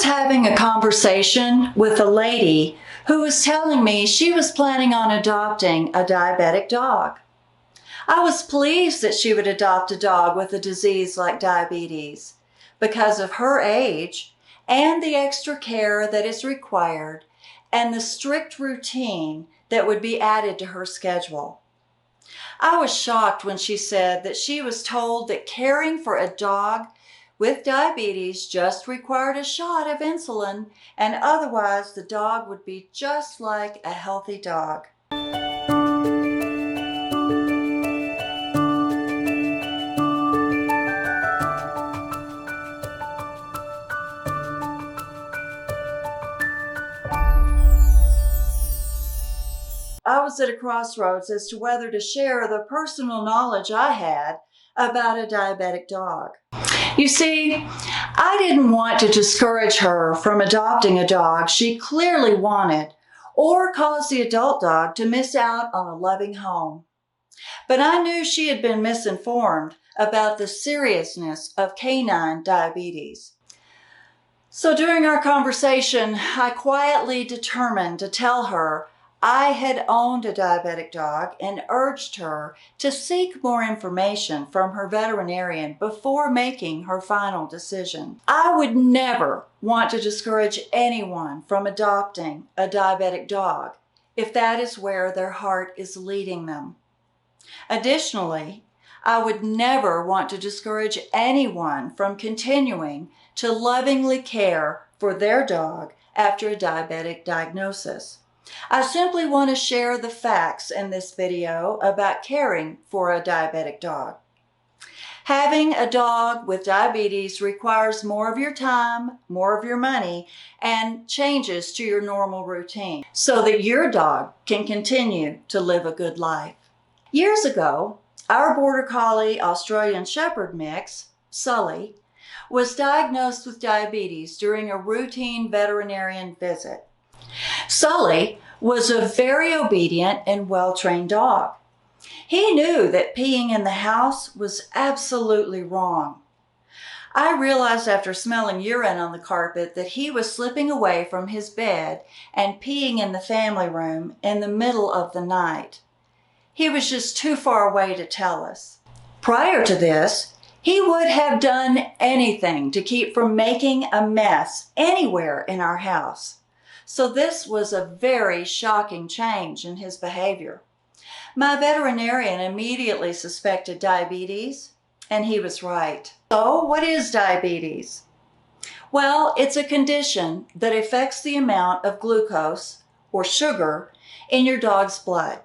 having a conversation with a lady who was telling me she was planning on adopting a diabetic dog. I was pleased that she would adopt a dog with a disease like diabetes because of her age and the extra care that is required and the strict routine that would be added to her schedule. I was shocked when she said that she was told that caring for a dog with diabetes just required a shot of insulin, and otherwise the dog would be just like a healthy dog. I was at a crossroads as to whether to share the personal knowledge I had about a diabetic dog. You see, I didn't want to discourage her from adopting a dog she clearly wanted or cause the adult dog to miss out on a loving home. But I knew she had been misinformed about the seriousness of canine diabetes. So during our conversation, I quietly determined to tell her I had owned a diabetic dog and urged her to seek more information from her veterinarian before making her final decision. I would never want to discourage anyone from adopting a diabetic dog if that is where their heart is leading them. Additionally, I would never want to discourage anyone from continuing to lovingly care for their dog after a diabetic diagnosis. I simply want to share the facts in this video about caring for a diabetic dog. Having a dog with diabetes requires more of your time, more of your money, and changes to your normal routine so that your dog can continue to live a good life. Years ago, our Border Collie Australian Shepherd mix, Sully, was diagnosed with diabetes during a routine veterinarian visit. Sully was a very obedient and well-trained dog. He knew that peeing in the house was absolutely wrong. I realized after smelling urine on the carpet that he was slipping away from his bed and peeing in the family room in the middle of the night. He was just too far away to tell us. Prior to this, he would have done anything to keep from making a mess anywhere in our house. So this was a very shocking change in his behavior. My veterinarian immediately suspected diabetes, and he was right. So what is diabetes? Well, it's a condition that affects the amount of glucose or sugar in your dog's blood.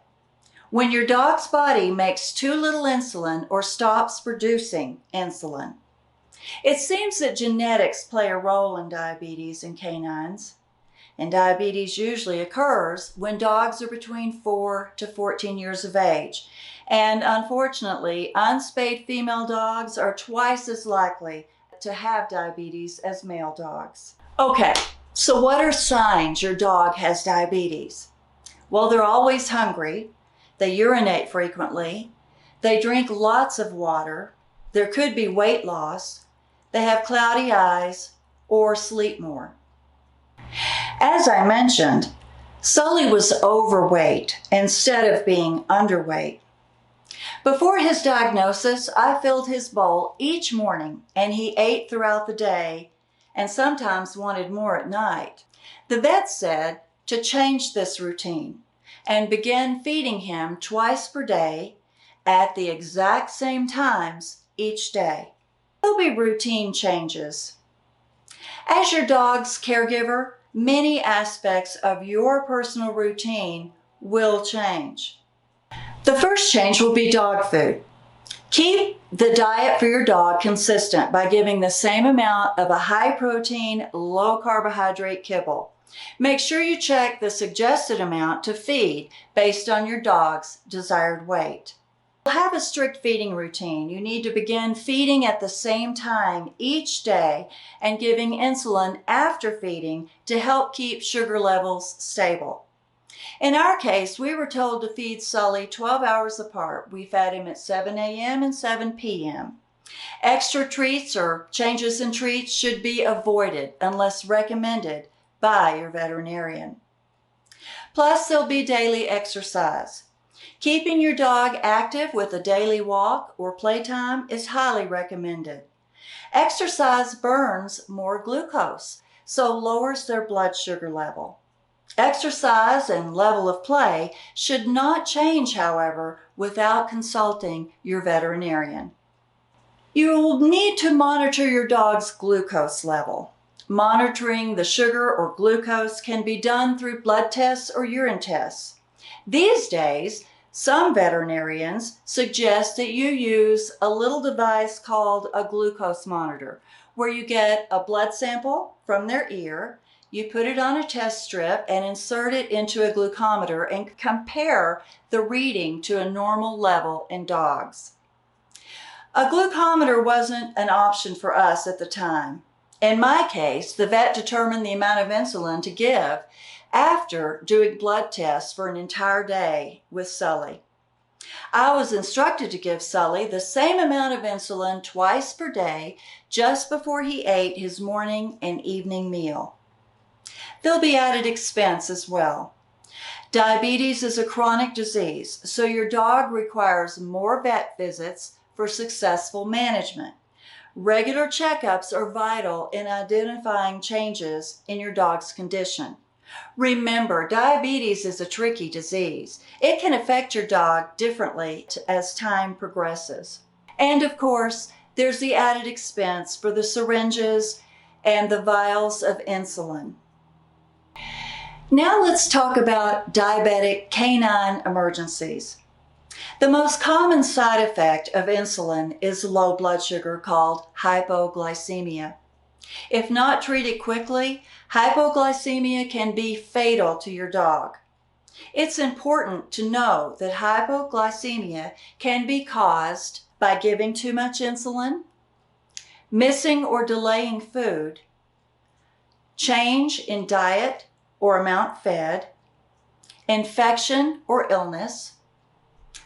When your dog's body makes too little insulin or stops producing insulin. It seems that genetics play a role in diabetes in canines. And diabetes usually occurs when dogs are between 4 to 14 years of age. And unfortunately, unspayed female dogs are twice as likely to have diabetes as male dogs. Okay, so what are signs your dog has diabetes? Well, they're always hungry, they urinate frequently, they drink lots of water, there could be weight loss, they have cloudy eyes, or sleep more. As I mentioned, Sully was overweight instead of being underweight. Before his diagnosis, I filled his bowl each morning and he ate throughout the day and sometimes wanted more at night. The vet said to change this routine and begin feeding him twice per day at the exact same times each day. There'll be routine changes. As your dog's caregiver, many aspects of your personal routine will change. The first change will be dog food. Keep the diet for your dog consistent by giving the same amount of a high-protein, low-carbohydrate kibble. Make sure you check the suggested amount to feed based on your dog's desired weight. Have a strict feeding routine. You need to begin feeding at the same time each day and giving insulin after feeding to help keep sugar levels stable. In our case, we were told to feed Sully 12 hours apart. We fed him at 7 a.m. and 7 p.m. Extra treats or changes in treats should be avoided unless recommended by your veterinarian. Plus, there'll be daily exercise. Keeping your dog active with a daily walk or playtime is highly recommended. Exercise burns more glucose, so lowers their blood sugar level. Exercise and level of play should not change, however, without consulting your veterinarian. You'll need to monitor your dog's glucose level. Monitoring the sugar or glucose can be done through blood tests or urine tests. These days, some veterinarians suggest that you use a little device called a glucose monitor, where you get a blood sample from their ear, you put it on a test strip and insert it into a glucometer and compare the reading to a normal level in dogs. A glucometer wasn't an option for us at the time. In my case, the vet determined the amount of insulin to give after doing blood tests for an entire day with Sully. I was instructed to give Sully the same amount of insulin twice per day just before he ate his morning and evening meal. There'll be added expense as well. Diabetes is a chronic disease, so your dog requires more vet visits for successful management. Regular checkups are vital in identifying changes in your dog's condition. Remember, diabetes is a tricky disease. It can affect your dog differently as time progresses. And of course, there's the added expense for the syringes and the vials of insulin. Now let's talk about diabetic canine emergencies. The most common side effect of insulin is low blood sugar called hypoglycemia. If not treated quickly, hypoglycemia can be fatal to your dog. It's important to know that hypoglycemia can be caused by giving too much insulin, missing or delaying food, change in diet or amount fed, infection or illness,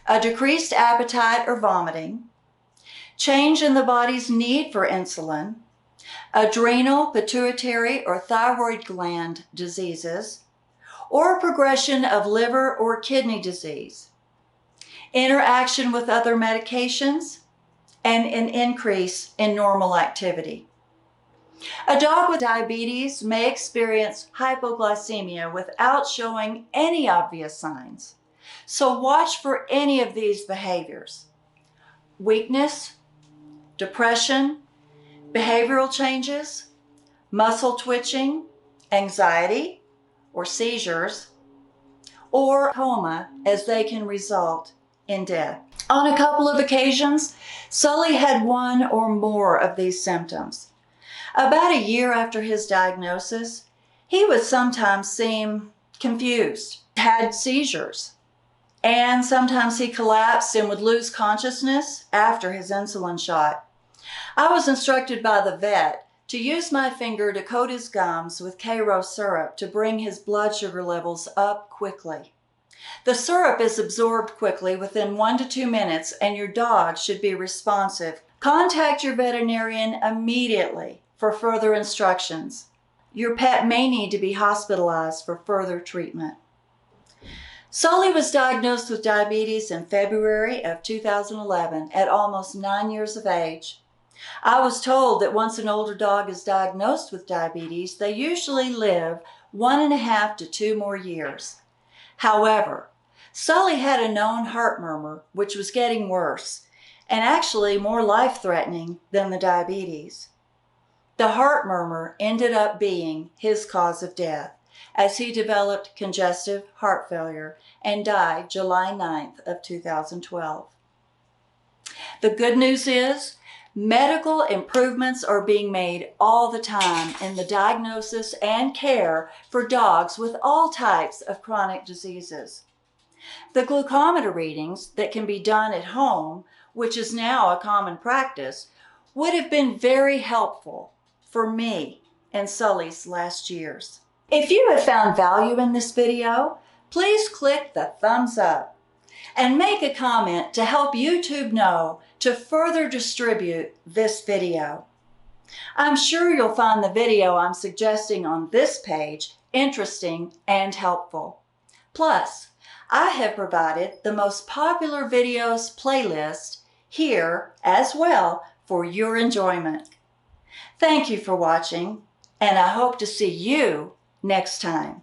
a decreased appetite or vomiting, change in the body's need for insulin, adrenal, pituitary, or thyroid gland diseases, or progression of liver or kidney disease, interaction with other medications, and an increase in normal activity. A dog with diabetes may experience hypoglycemia without showing any obvious signs. So watch for any of these behaviors: weakness, depression, behavioral changes, muscle twitching, anxiety or seizures, or coma, as they can result in death. On a couple of occasions, Sully had one or more of these symptoms. About a year after his diagnosis, he would sometimes seem confused, had seizures, and sometimes he collapsed and would lose consciousness after his insulin shot. I was instructed by the vet to use my finger to coat his gums with Karo syrup to bring his blood sugar levels up quickly. The syrup is absorbed quickly within 1 to 2 minutes, and your dog should be responsive. Contact your veterinarian immediately for further instructions. Your pet may need to be hospitalized for further treatment. Sully was diagnosed with diabetes in February of 2011 at almost 9 years of age. I was told that once an older dog is diagnosed with diabetes, they usually live 1.5 to 2 more years. However, Sully had a known heart murmur, which was getting worse, and actually more life-threatening than the diabetes. The heart murmur ended up being his cause of death, as he developed congestive heart failure and died July 9th of 2012. The good news is, medical improvements are being made all the time in the diagnosis and care for dogs with all types of chronic diseases. The glucometer readings that can be done at home, which is now a common practice, would have been very helpful for me in Sully's last years. If you have found value in this video, please click the thumbs up. and make a comment to help YouTube know to further distribute this video. I'm sure you'll find the video I'm suggesting on this page interesting and helpful. Plus, I have provided the most popular videos playlist here as well for your enjoyment. Thank you for watching, and I hope to see you next time.